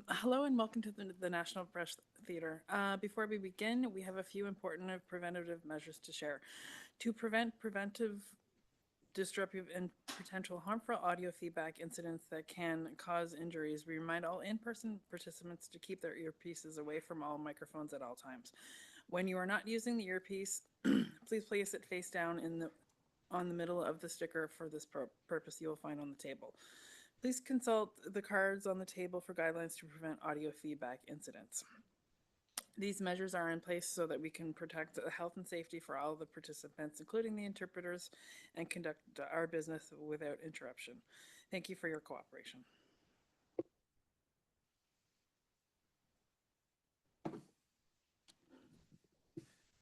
Hello and welcome to the National Press Theatre. Before we begin, we have a few important preventative measures to share. To prevent preventive, disruptive, and potential harmful audio feedback incidents that can cause injuries, we remind all in-person participants to keep their earpieces away from all microphones at all times. When you are not using the earpiece, please place it face down on the middle of the sticker for this purpose you will find on the table. Please consult the cards on the table for guidelines to prevent audio feedback incidents. These measures are in place so that we can protect the health and safety for all of the participants, including the interpreters, and conduct our business without interruption. Thank you for your cooperation.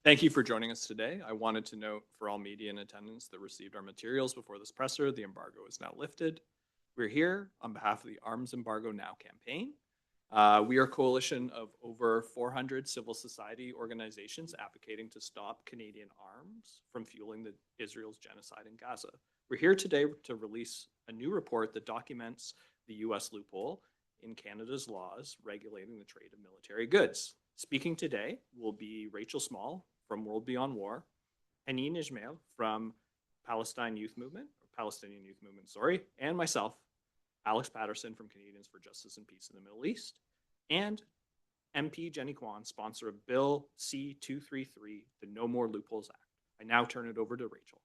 Thank you for joining us today. I wanted to note for all media in attendance that received our materials before this presser, the embargo is now lifted. We're here on behalf of the Arms Embargo Now campaign. We are a coalition of over 400 civil society organizations advocating to stop Canadian arms from fueling Israel's genocide in Gaza. We're here today to release a new report that documents the US loophole in Canada's laws regulating the trade of military goods. Speaking today will be Rachel Small from World Beyond War, Haneen Ismail from Palestinian Youth Movement, and myself, Alex Patterson from Canadians for Justice and Peace in the Middle East, and MP Jenny Kwan, sponsor of Bill C-233, the No More Loopholes Act. I now turn it over to Rachel.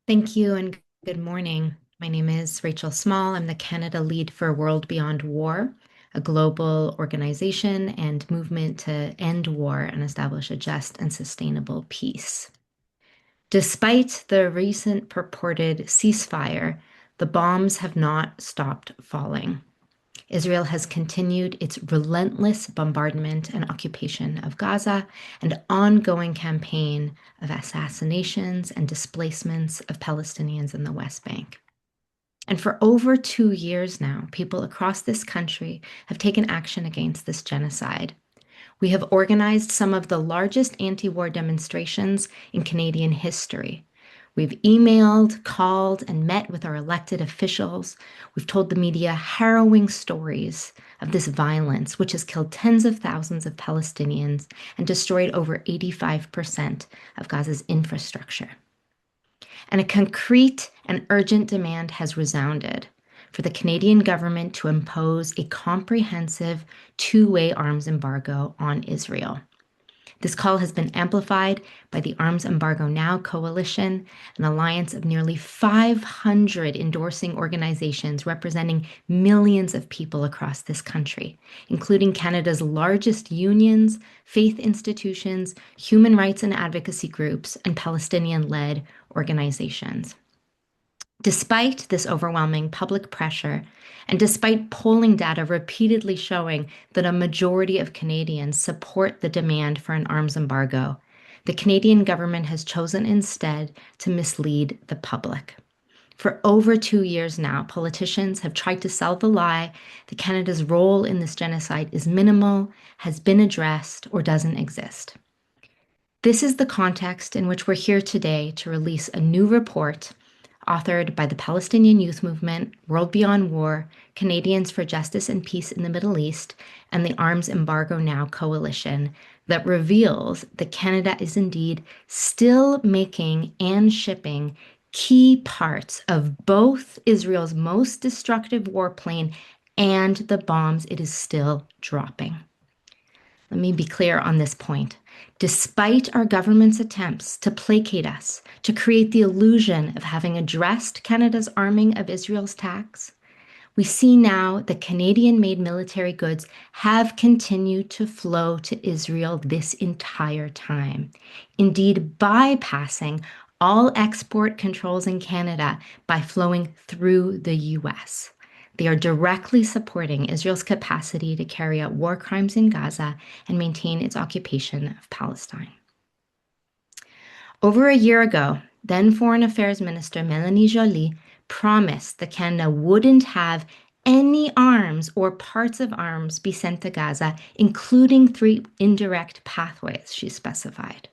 Thank you and good morning. My name is Rachel Small. I'm the Canada lead for World Beyond War, a global organization and movement to end war and establish a just and sustainable peace. Despite the recent purported ceasefire, the bombs have not stopped falling. Israel has continued its relentless bombardment and occupation of Gaza and ongoing campaign of assassinations and displacements of Palestinians in the West Bank. And for over 2 years now, people across this country have taken action against this genocide. We have organized some of the largest anti-war demonstrations in Canadian history. We've emailed, called, and met with our elected officials. We've told the media harrowing stories of this violence, which has killed tens of thousands of Palestinians and destroyed over 85% of Gaza's infrastructure. And a concrete and urgent demand has resounded for the Canadian government to impose a comprehensive two-way arms embargo on Israel. This call has been amplified by the Arms Embargo Now coalition, an alliance of nearly 500 endorsing organizations representing millions of people across this country, including Canada's largest unions, faith institutions, human rights and advocacy groups, and Palestinian-led organizations. Despite this overwhelming public pressure, and despite polling data repeatedly showing that a majority of Canadians support the demand for an arms embargo, the Canadian government has chosen instead to mislead the public. For over 2 years now, politicians have tried to sell the lie that Canada's role in this genocide is minimal, has been addressed, or doesn't exist. This is the context in which we're here today to release a new report authored by the Palestinian Youth Movement, World Beyond War, Canadians for Justice and Peace in the Middle East, and the Arms Embargo Now coalition that reveals that Canada is indeed still making and shipping key parts of both Israel's most destructive warplane and the bombs it is still dropping. Let me be clear on this point. Despite our government's attempts to placate us, to create the illusion of having addressed Canada's arming of Israel's attacks, we see now that Canadian-made military goods have continued to flow to Israel this entire time, indeed bypassing all export controls in Canada by flowing through the US. They are directly supporting Israel's capacity to carry out war crimes in Gaza and maintain its occupation of Palestine. Over a year ago, then Foreign Affairs Minister Mélanie Joly promised that Canada wouldn't have any arms or parts of arms be sent to Gaza, including 3 indirect pathways, she specified.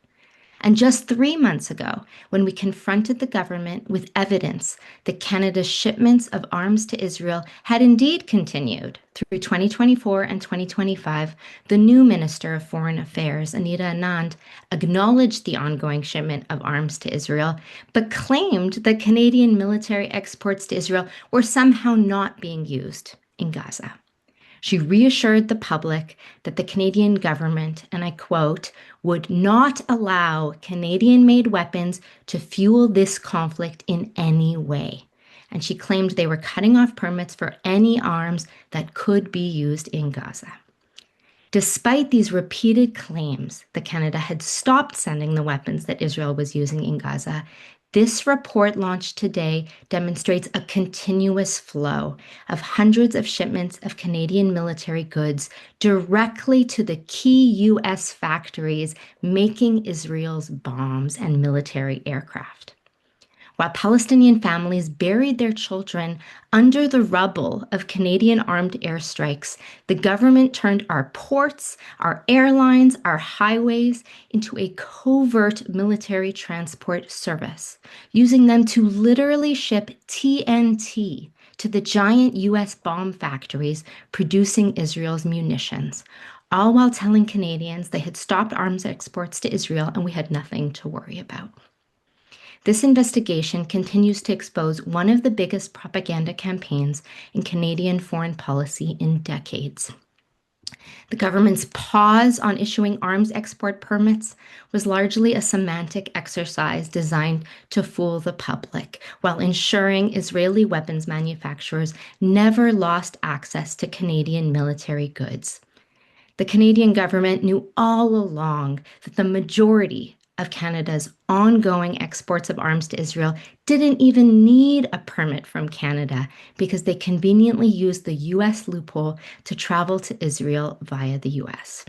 And just 3 months ago, when we confronted the government with evidence that Canada's shipments of arms to Israel had indeed continued through 2024 and 2025, the new Minister of Foreign Affairs, Anita Anand, acknowledged the ongoing shipment of arms to Israel, but claimed that Canadian military exports to Israel were somehow not being used in Gaza. She reassured the public that the Canadian government, and I quote, would not allow Canadian-made weapons to fuel this conflict in any way. And she claimed they were cutting off permits for any arms that could be used in Gaza. Despite these repeated claims that Canada had stopped sending the weapons that Israel was using in Gaza, this report launched today demonstrates a continuous flow of hundreds of shipments of Canadian military goods directly to the key U.S. factories making Israel's bombs and military aircraft. While Palestinian families buried their children under the rubble of Canadian armed airstrikes, the government turned our ports, our airlines, our highways into a covert military transport service, using them to literally ship TNT to the giant U.S. bomb factories producing Israel's munitions, all while telling Canadians they had stopped arms exports to Israel and we had nothing to worry about. This investigation continues to expose one of the biggest propaganda campaigns in Canadian foreign policy in decades. The government's pause on issuing arms export permits was largely a semantic exercise designed to fool the public, while ensuring Israeli weapons manufacturers never lost access to Canadian military goods. The Canadian government knew all along that the majority of Canada's ongoing exports of arms to Israel didn't even need a permit from Canada because they conveniently used the U.S. loophole to travel to Israel via the U.S.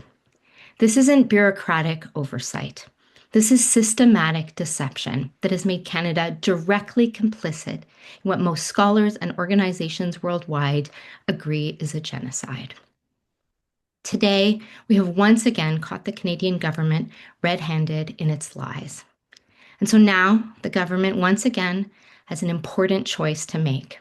This isn't bureaucratic oversight. This is systematic deception that has made Canada directly complicit in what most scholars and organizations worldwide agree is a genocide. Today, we have once again caught the Canadian government red-handed in its lies. And so now the government once again has an important choice to make.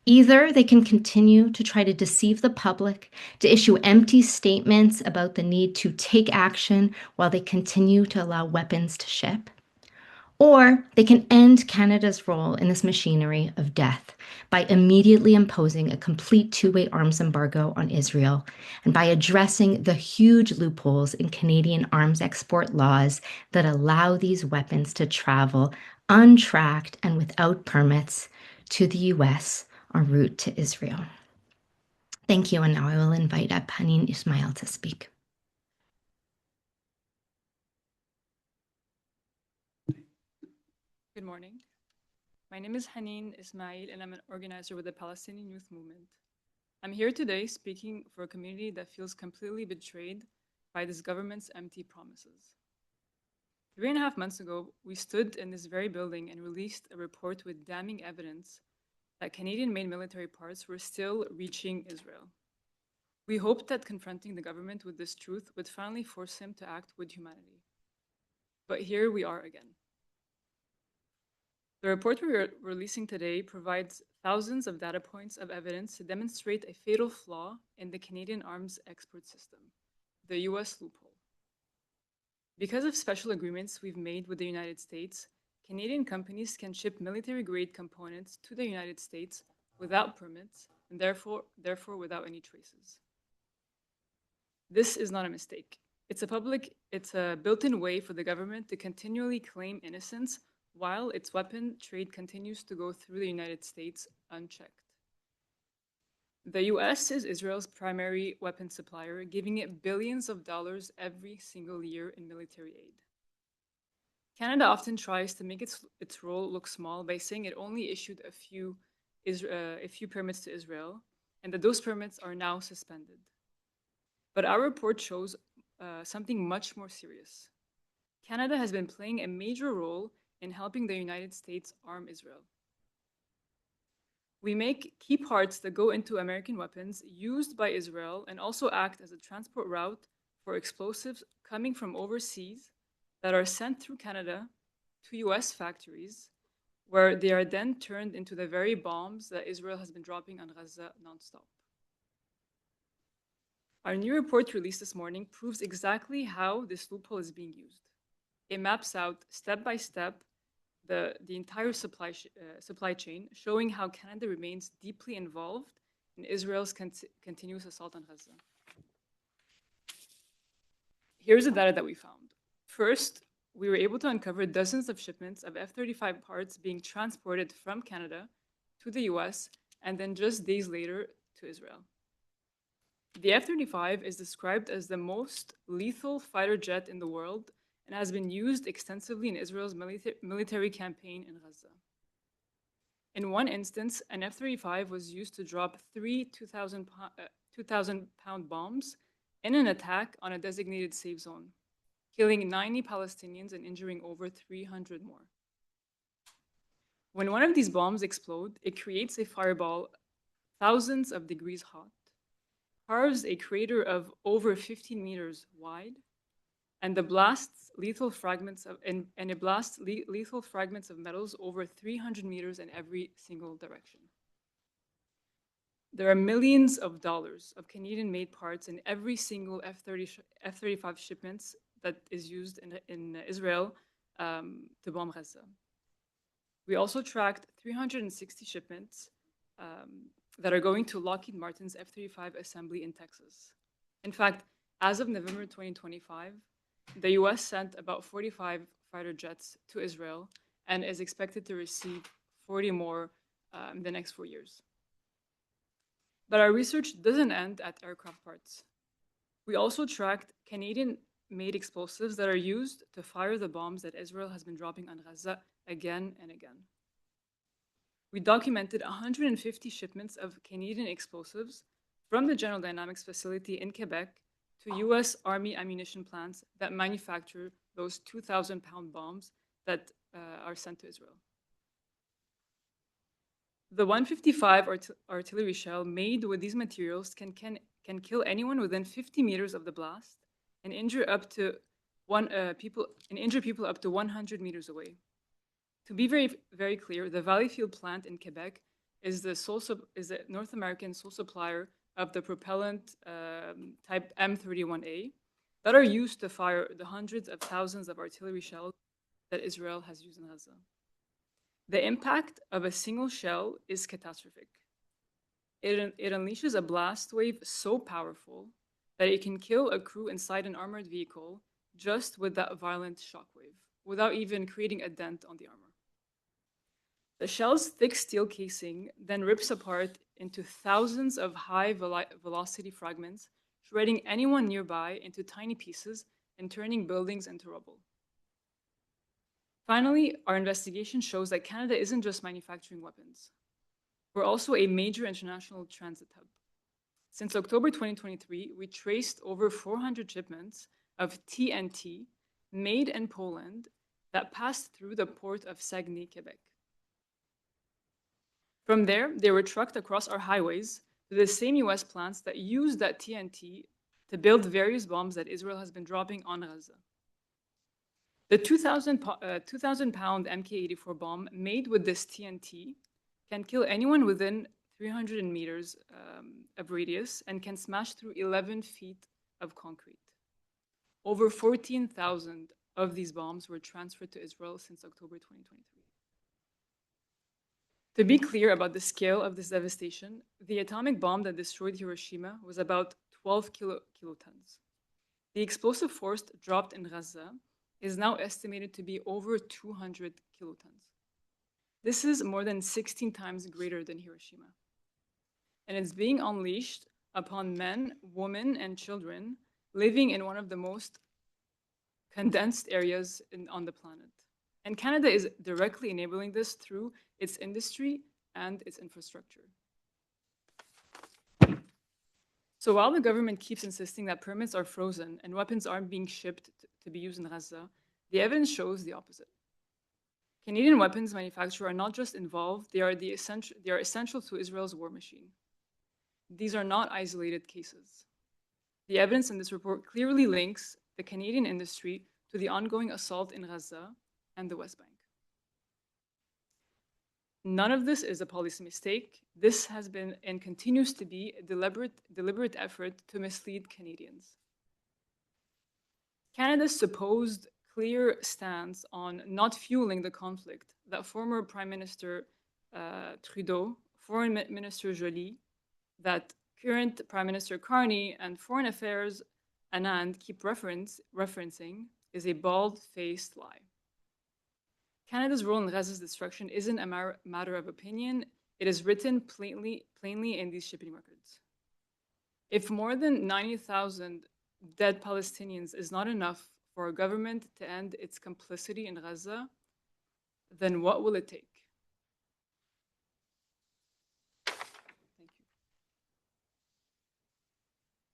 Either they can continue to try to deceive the public, to issue empty statements about the need to take action while they continue to allow weapons to ship, or they can end Canada's role in this machinery of death by immediately imposing a complete two-way arms embargo on Israel and by addressing the huge loopholes in Canadian arms export laws that allow these weapons to travel untracked and without permits to the U.S. en route to Israel. Thank you, and now I will invite up Haneen Ismail to speak. Good morning. My name is Haneen Ismail, and I'm an organizer with the Palestinian Youth Movement. I'm here today speaking for a community that feels completely betrayed by this government's empty promises. 3.5 months ago, we stood in this very building and released a report with damning evidence that Canadian-made military parts were still reaching Israel. We hoped that confronting the government with this truth would finally force him to act with humanity. But here we are again. The report we're releasing today provides thousands of data points of evidence to demonstrate a fatal flaw in the Canadian arms export system, the US loophole. Because of special agreements we've made with the United States, Canadian companies can ship military-grade components to the United States without permits and therefore without any traces. This is not a mistake. It's a built-in way for the government to continually claim innocence while its weapon trade continues to go through the United States unchecked. The US is Israel's primary weapon supplier, giving it billions of dollars every single year in military aid. Canada often tries to make its role look small by saying it only issued a few permits to Israel, and that those permits are now suspended. But our report shows something much more serious. Canada has been playing a major role in helping the United States arm Israel. We make key parts that go into American weapons used by Israel and also act as a transport route for explosives coming from overseas that are sent through Canada to US factories, where they are then turned into the very bombs that Israel has been dropping on Gaza nonstop. Our new report released this morning proves exactly how this loophole is being used. It maps out step by step the entire supply chain, showing how Canada remains deeply involved in Israel's continuous assault on Gaza. Here's the data that we found. First, we were able to uncover dozens of shipments of F-35 parts being transported from Canada to the US and then just days later to Israel. The F-35 is described as the most lethal fighter jet in the world and has been used extensively in Israel's military campaign in Gaza. In one instance, an F-35 was used to drop 3 2,000-pound bombs in an attack on a designated safe zone, killing 90 Palestinians and injuring over 300 more. When one of these bombs explodes, it creates a fireball thousands of degrees hot, carves a crater of over 15 meters wide, and blasts lethal fragments of metals over 300 meters in every single direction. There are millions of dollars of Canadian-made parts in every single F-35 shipments that is used in Israel to bomb Gaza. We also tracked 360 shipments that are going to Lockheed Martin's F-35 assembly in Texas. In fact, as of November 2025, the US sent about 45 fighter jets to Israel and is expected to receive 40 more in the next 4 years. But our research doesn't end at aircraft parts. We also tracked Canadian-made explosives that are used to fire the bombs that Israel has been dropping on Gaza again and again. We documented 150 shipments of Canadian explosives from the General Dynamics facility in Quebec to US Army ammunition plants that manufacture those 2,000-pound bombs that are sent to Israel. The 155 artillery shell made with these materials can kill anyone within 50 meters of the blast and injure people up to 100 meters away. To be very, very clear, the Valleyfield plant in Quebec is the North American sole supplier of the propellant type M31A that are used to fire the hundreds of thousands of artillery shells that Israel has used in Gaza. The impact of a single shell is catastrophic. It unleashes a blast wave so powerful that it can kill a crew inside an armored vehicle just with that violent shockwave, without even creating a dent on the armor. The shell's thick steel casing then rips apart into thousands of high-velocity fragments, shredding anyone nearby into tiny pieces and turning buildings into rubble. Finally, our investigation shows that Canada isn't just manufacturing weapons. We're also a major international transit hub. Since October 2023, we traced over 400 shipments of TNT made in Poland that passed through the port of Saguenay, Quebec. From there, they were trucked across our highways to the same US plants that used that TNT to build various bombs that Israel has been dropping on Gaza. The 2,000-pound Mk-84 bomb made with this TNT can kill anyone within 300 meters of radius and can smash through 11 feet of concrete. Over 14,000 of these bombs were transferred to Israel since October 2023. To be clear about the scale of this devastation, the atomic bomb that destroyed Hiroshima was about 12 kilotons. The explosive force dropped in Gaza is now estimated to be over 200 kilotons. This is more than 16 times greater than Hiroshima. And it's being unleashed upon men, women, and children living in one of the most condensed areas on the planet. And Canada is directly enabling this through its industry and its infrastructure. So while the government keeps insisting that permits are frozen and weapons aren't being shipped to be used in Gaza, the evidence shows the opposite. Canadian weapons manufacturers are not just involved, they are essential to Israel's war machine. These are not isolated cases. The evidence in this report clearly links the Canadian industry to the ongoing assault in Gaza and the West Bank. None of this is a policy mistake. This has been and continues to be a deliberate effort to mislead Canadians. Canada's supposed clear stance on not fueling the conflict that former Prime Minister Trudeau, Foreign Minister Joly, that current Prime Minister Carney, and Foreign Affairs Anand keep referencing is a bald-faced lie. Canada's role in Gaza's destruction isn't a matter of opinion. It is written plainly in these shipping records. If more than 90,000 dead Palestinians is not enough for a government to end its complicity in Gaza, then what will it take? Thank you.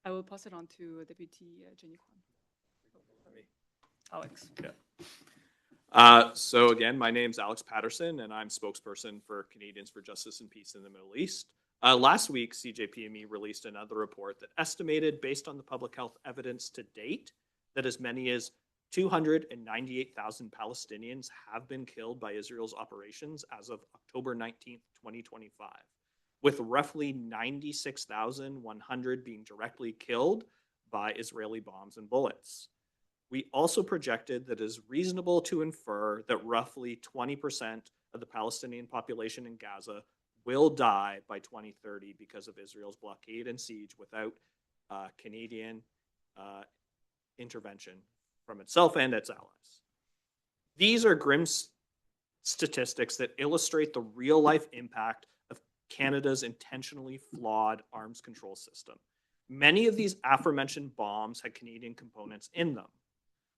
I will pass it on to Deputy Jenny Kwan. Alex. Yeah. So again, my name's Alex Patterson, and I'm spokesperson for Canadians for Justice and Peace in the Middle East. Last week, CJPME released another report that estimated, based on the public health evidence to date, that as many as 298,000 Palestinians have been killed by Israel's operations as of October 19th, 2025, with roughly 96,100 being directly killed by Israeli bombs and bullets. We also projected that it is reasonable to infer that roughly 20% of the Palestinian population in Gaza will die by 2030 because of Israel's blockade and siege without Canadian intervention from itself and its allies. These are grim statistics that illustrate the real-life impact of Canada's intentionally flawed arms control system. Many of these aforementioned bombs had Canadian components in them.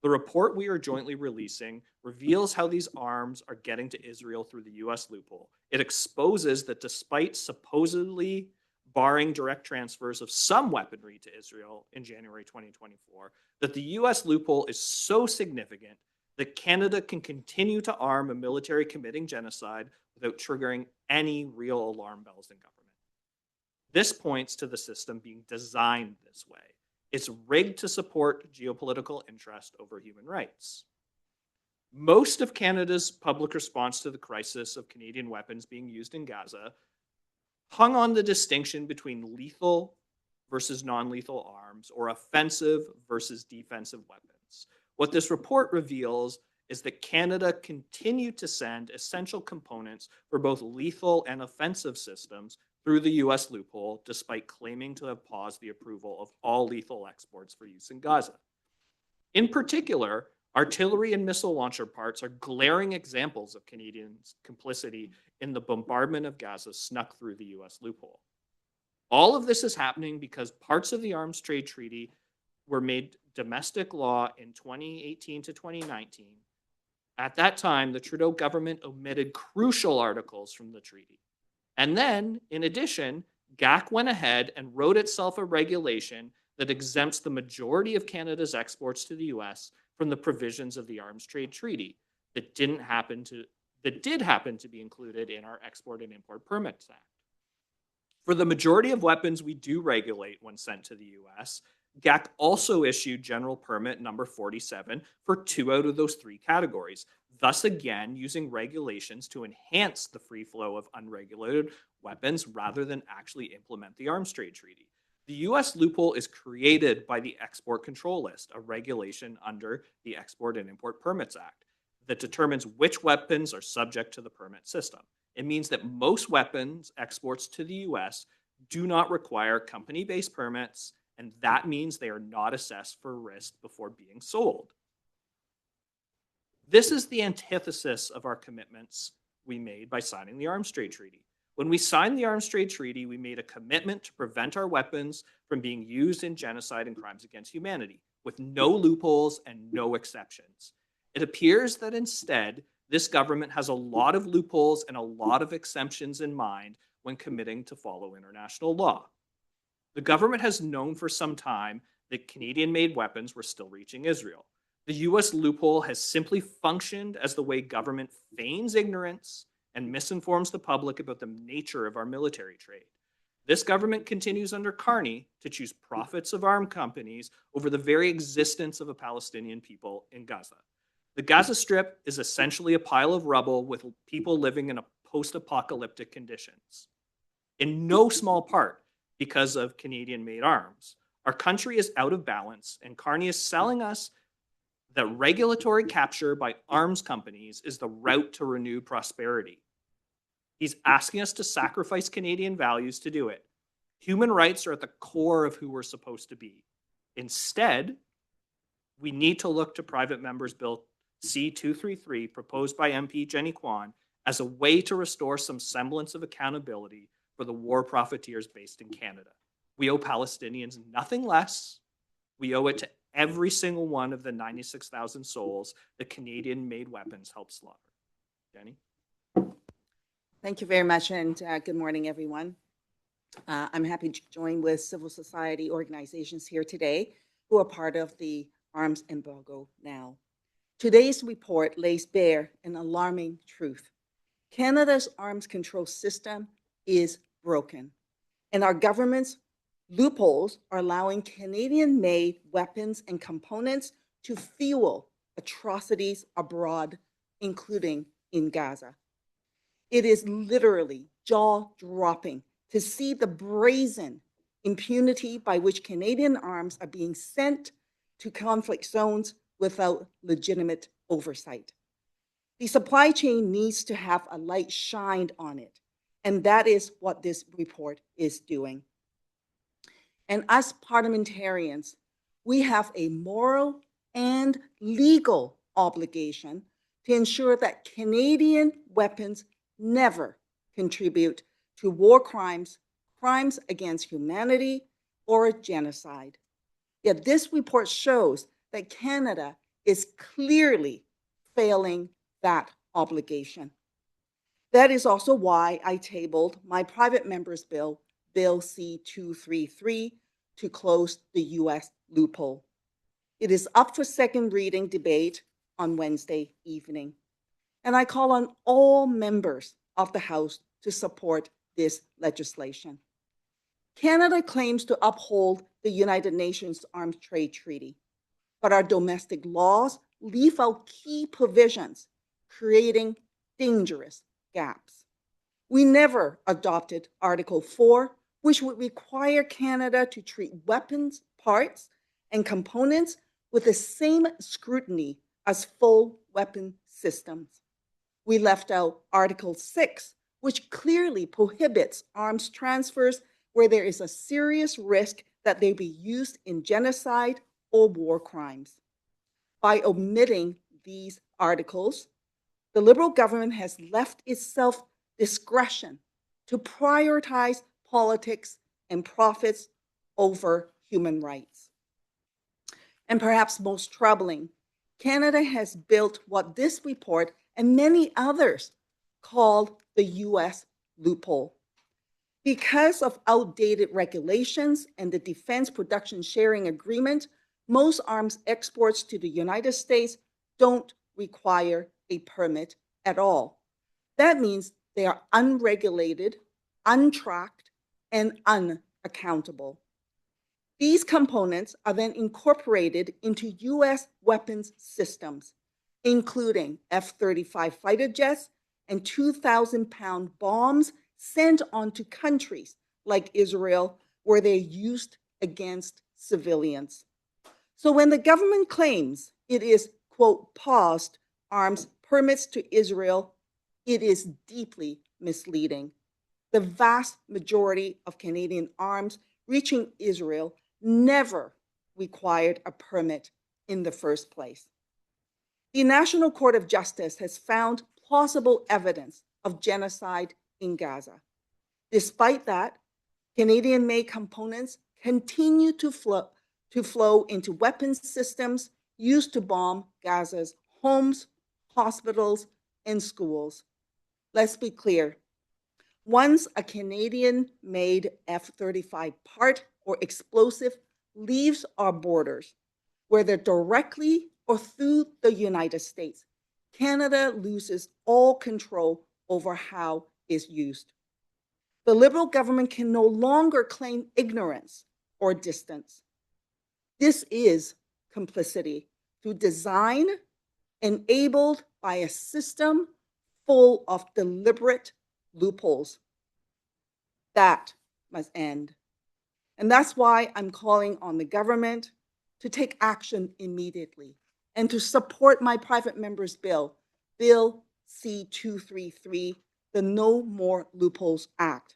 The report we are jointly releasing reveals how these arms are getting to Israel through the US loophole. It exposes that despite supposedly barring direct transfers of some weaponry to Israel in January 2024, that the US loophole is so significant that Canada can continue to arm a military committing genocide without triggering any real alarm bells in government. This points to the system being designed this way. It's rigged to support geopolitical interest over human rights. Most of Canada's public response to the crisis of Canadian weapons being used in Gaza hung on the distinction between lethal versus non-lethal arms or offensive versus defensive weapons. What this report reveals is that Canada continued to send essential components for both lethal and offensive systems through the US loophole, despite claiming to have paused the approval of all lethal exports for use in Gaza. In particular, artillery and missile launcher parts are glaring examples of Canadians' complicity in the bombardment of Gaza snuck through the US loophole. All of this is happening because parts of the Arms Trade Treaty were made domestic law in 2018 to 2019. At that time, the Trudeau government omitted crucial articles from the treaty. And then, in addition, GAC went ahead and wrote itself a regulation that exempts the majority of Canada's exports to the US from the provisions of the Arms Trade Treaty that did happen to be included in our Export and Import Permits Act. For the majority of weapons we do regulate when sent to the US, GAC also issued General Permit number 47 for 2 out of those 3 categories, thus again using regulations to enhance the free flow of unregulated weapons rather than actually implement the Arms Trade Treaty. The US loophole is created by the Export Control List, a regulation under the Export and Import Permits Act that determines which weapons are subject to the permit system. It means that most weapons exports to the US do not require company-based permits, and that means they are not assessed for risk before being sold. This is the antithesis of our commitments we made by signing the Arms Trade Treaty. When we signed the Arms Trade Treaty, we made a commitment to prevent our weapons from being used in genocide and crimes against humanity, with no loopholes and no exceptions. It appears that instead, this government has a lot of loopholes and a lot of exceptions in mind when committing to follow international law. The government has known for some time that Canadian-made weapons were still reaching Israel. The US loophole has simply functioned as the way government feigns ignorance and misinforms the public about the nature of our military trade. This government continues under Carney to choose profits of armed companies over the very existence of a Palestinian people in Gaza. The Gaza Strip is essentially a pile of rubble with people living in post-apocalyptic conditions. In no small part because of Canadian-made arms. Our country is out of balance, and Carney is selling us that regulatory capture by arms companies is the route to renewed prosperity. He's asking us to sacrifice Canadian values to do it. Human rights are at the core of who we're supposed to be. Instead, we need to look to Private Members Bill C-233, proposed by MP Jenny Kwan, as a way to restore some semblance of accountability for the war profiteers based in Canada. We owe Palestinians nothing less. We owe it to every single one of the 96,000 souls the Canadian-made weapons helped slaughter. Jenny? Thank you very much, and good morning, everyone. I'm happy to join with civil society organizations here today who are part of the Arms Embargo Now. Today's report lays bare an alarming truth. Canada's arms control system is broken, and our government's loopholes are allowing Canadian-made weapons and components to fuel atrocities abroad, including in Gaza. It is literally jaw-dropping to see the brazen impunity by which Canadian arms are being sent to conflict zones without legitimate oversight. The supply chain needs to have a light shined on it, and that is what this report is doing. And as parliamentarians, we have a moral and legal obligation to ensure that Canadian weapons never contribute to war crimes, crimes against humanity, or genocide. Yet this report shows that Canada is clearly failing that obligation. That is also why I tabled my private member's bill, Bill C-233, to close the U.S. loophole. It is up for second reading debate on Wednesday evening. And I call on all members of the House to support this legislation. Canada claims to uphold the United Nations Arms Trade Treaty, but our domestic laws leave out key provisions, creating dangerous gaps. We never adopted Article 4, which would require Canada to treat weapons, parts, and components with the same scrutiny as full weapon systems. We left out Article 6, which clearly prohibits arms transfers where there is a serious risk that they be used in genocide or war crimes. By omitting these articles, the Liberal government has left itself discretion to prioritize politics and profits over human rights. And perhaps most troubling, Canada has built what this report and many others called the U.S. loophole. Because of outdated regulations and the Defense Production Sharing Agreement, most arms exports to the United States don't require a permit at all. That means they are unregulated, untracked, and unaccountable. These components are then incorporated into U.S. weapons systems, including F-35 fighter jets and 2,000-pound bombs sent onto countries like Israel, where they're used against civilians. So when the government claims it is, quote, paused arms permits to Israel, it is deeply misleading. The vast majority of Canadian arms reaching Israel never required a permit in the first place. The National Court of Justice has found plausible evidence of genocide in Gaza. Despite that, Canadian-made components continue to flow into weapons systems used to bomb Gaza's homes, hospitals, and schools. Let's be clear. Once a Canadian-made F-35 part or explosive leaves our borders, whether directly or through the United States, Canada loses all control over how it's used. The Liberal government can no longer claim ignorance or distance. This is complicity through design enabled by a system full of deliberate loopholes. That must end. And that's why I'm calling on the government to take action immediately and to support my private member's bill, Bill C-233, the No More Loopholes Act.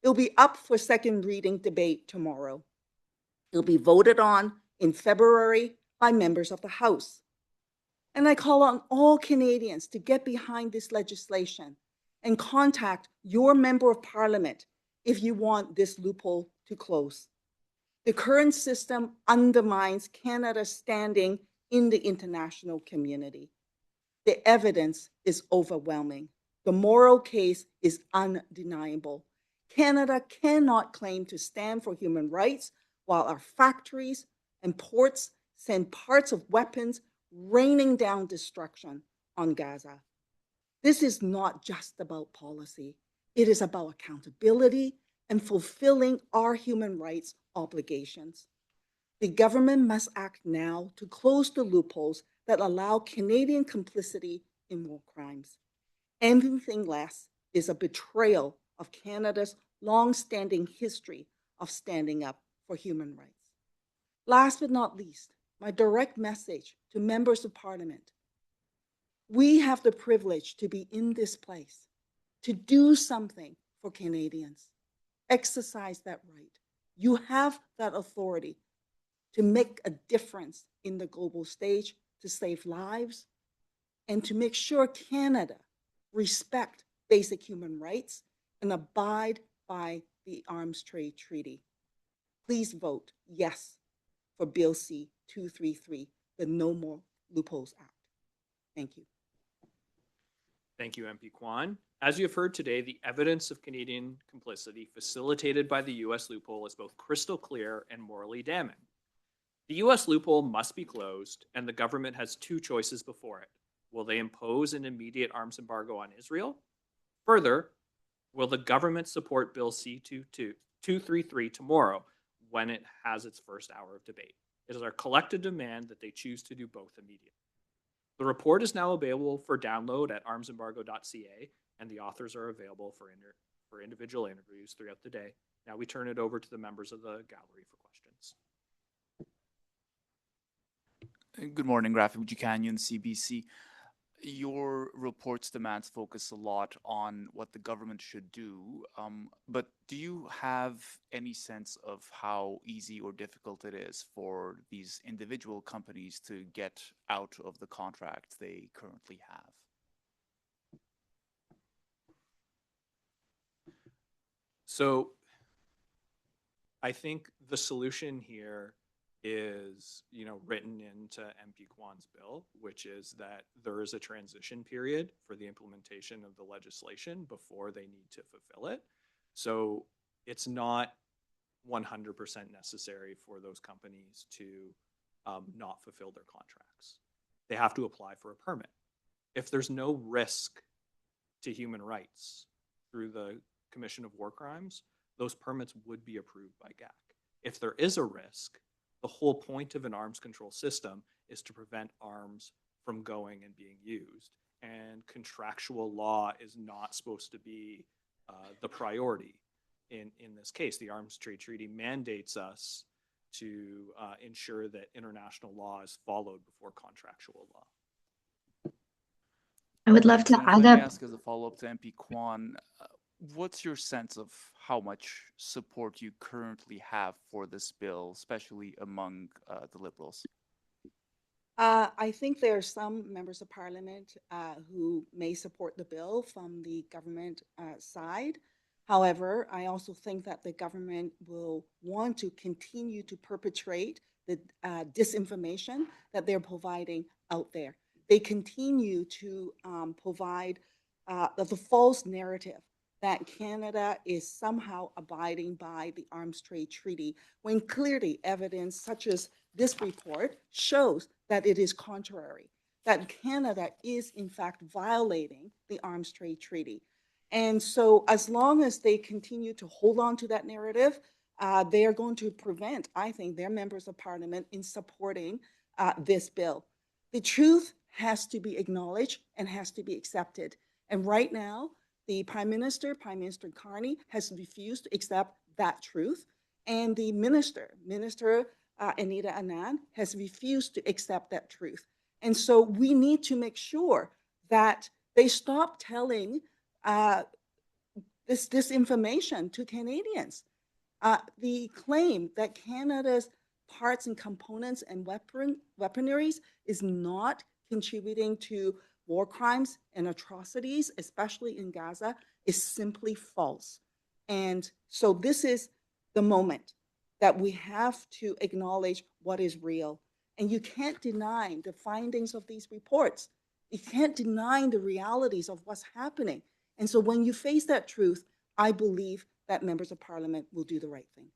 It'll be up for second reading debate tomorrow. It'll be voted on in February by members of the House. And I call on all Canadians to get behind this legislation and contact your member of parliament if you want this loophole to close. The current system undermines Canada's standing in the international community. The evidence is overwhelming. The moral case is undeniable. Canada cannot claim to stand for human rights while our factories and ports send parts of weapons raining down destruction on Gaza. This is not just about policy. It is about accountability and fulfilling our human rights obligations. The government must act now to close the loopholes that allow Canadian complicity in war crimes. Anything less is a betrayal of Canada's long-standing history of standing up for human rights. Last but not least, my direct message to members of parliament. We have the privilege to be in this place, to do something for Canadians. Exercise that right. You have that authority to make a difference in the global stage, to save lives, and to make sure Canada respect basic human rights and abide by the Arms Trade Treaty. Please vote yes for Bill C-233, the No More Loopholes Act. Thank you. Thank you, MP Kwan. As you have heard today, the evidence of Canadian complicity facilitated by the U.S. loophole is both crystal clear and morally damning. The U.S. loophole must be closed, and the government has two choices before it. Will they impose an immediate arms embargo on Israel? Further, will the government support Bill C-233 tomorrow when it has its first hour of debate? It is our collective demand that they choose to do both immediately. The report is now available for download at armsembargo.ca, and the authors are available for individual interviews throughout the day. Now we turn it over to the members of the gallery for questions. Good morning, Graphic Canyon, CBC. Your report's demands focus a lot on what the government should do, but do you have any sense of how easy or difficult it is for these individual companies to get out of the contract they currently have? So I think the solution here is, written into MP Kwan's bill, which is that there is a transition period for the implementation of the legislation before they need to fulfill it. So it's not 100% necessary for those companies to not fulfill their contracts. They have to apply for a permit. If there's no risk to human rights through the Commission of War Crimes, those permits would be approved by GAC. If there is a risk, the whole point of an arms control system is to prevent arms from going and being used. And contractual law is not supposed to be the priority in this case. The Arms Trade Treaty mandates us to ensure that international law is followed before contractual law. I would love to And if I add may up. ask as a follow-up to MP Kwan, what's your sense of how much support you currently have for this bill, especially among the Liberals? I think there are some members of parliament who may support the bill from the government side. However, I also think that the government will want to continue to perpetrate the disinformation that they're providing out there. They continue to provide the false narrative that Canada is somehow abiding by the Arms Trade Treaty, when clearly evidence such as this report shows that it is contrary, that Canada is in fact violating the Arms Trade Treaty. And so as long as they continue to hold on to that narrative, they are going to prevent, I think, their members of parliament in supporting this bill. The truth has to be acknowledged and has to be accepted. And right now, the Prime Minister Carney, has refused to accept that truth. And the Minister Anita Anand, has refused to accept that truth. And so we need to make sure that they stop telling this disinformation to Canadians. The claim that Canada's parts and components and weaponries is not contributing to war crimes and atrocities, especially in Gaza, is simply false. And so this is the moment that we have to acknowledge what is real. And you can't deny the findings of these reports. You can't deny the realities of what's happening. And so when you face that truth, I believe that members of parliament will do the right thing.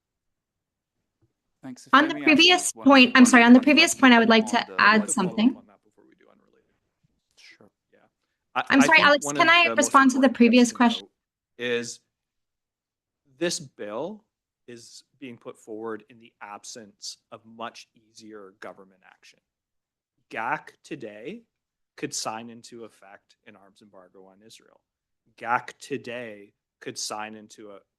Thanks. On the previous point, I'm sorry, on the previous point, I would like to add something. On that before we do unrelated. Sure. Yeah. I'm sorry, think Alex, one can of I the most respond to the important previous things to question? note is this bill is being put forward in the absence of much easier government action. GAC today could sign into effect an arms embargo on Israel. GAC today could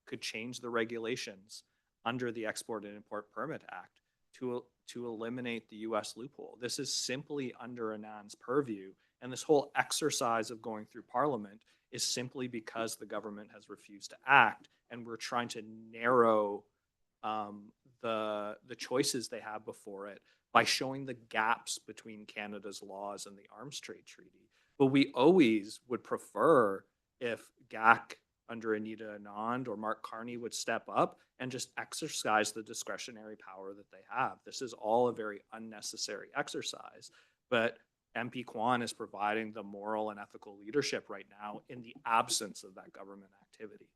could change the regulations under the Export and Import Permit Act to eliminate the U.S. loophole. This is simply under Anand's purview, and this whole exercise of going through Parliament is simply because the government has refused to act, and we're trying to narrow the choices they have before it by showing the gaps between Canada's laws and the Arms Trade Treaty. But we always would prefer if GAC under Anita Anand or Mark Carney would step up and just exercise the discretionary power that they have. This is all a very unnecessary exercise, but MP Kwan is providing the moral and ethical leadership right now in the absence of that government activity.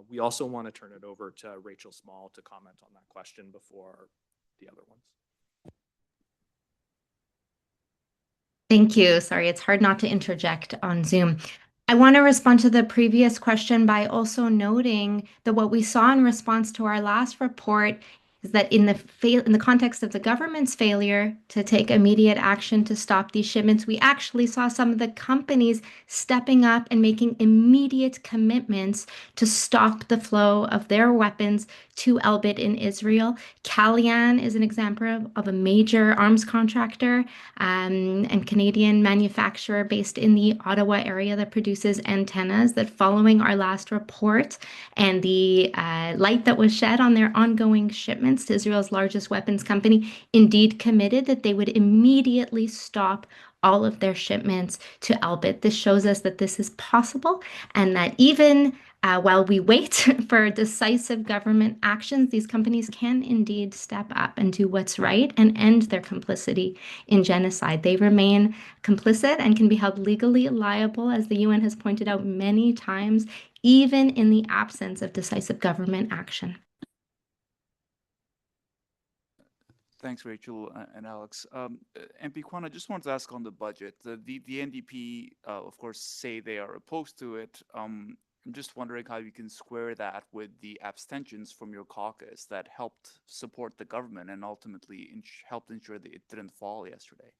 We also want to turn it over to Rachel Small to comment on that question before the other ones. Thank you. Sorry, it's hard not to interject on Zoom. I want to respond to the previous question by also noting that what we saw in response to our last report is that in the context of the government's failure to take immediate action to stop these shipments, we actually saw some of the companies stepping up and making immediate commitments to stop the flow of their weapons to Elbit in Israel. Calian is an example of a major arms contractor and Canadian manufacturer based in the Ottawa area that produces antennas, that following our last report and the light that was shed on their ongoing shipments to Israel's largest weapons company, indeed committed that they would immediately stop all of their shipments to Elbit. This shows us that this is possible, and that even while we wait for decisive government actions, these companies can indeed step up and do what's right and end their complicity in genocide. They remain complicit and can be held legally liable, as the UN has pointed out many times, even in the absence of decisive government action. Thanks, Rachel and Alex. MP Kwan, I just wanted to ask on the budget. The NDP, of course, say they are opposed to it. I'm just wondering how you can square that with the abstentions from your caucus that helped support the government and ultimately helped ensure that it didn't fall yesterday.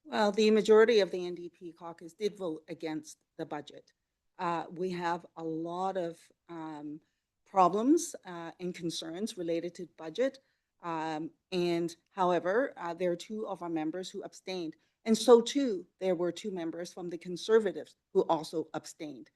Well, the majority of the NDP caucus did vote against the budget. We have a lot of problems and concerns related to budget. And however, there are two of our members who abstained. And so too, there were two members from the Conservatives who also abstained.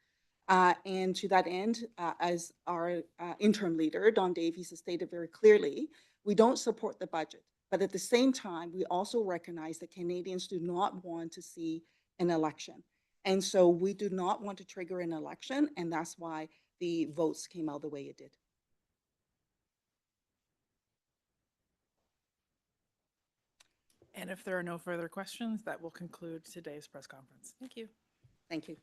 And to that end, as our interim leader, Don Davies, has stated very clearly, we don't support the budget. But at the same time, we also recognize that Canadians do not want to see an election. And so we do not want to trigger an election, and that's why the votes came out the way it did. And if there are no further questions, that will conclude today's press conference. Thank you. Thank you.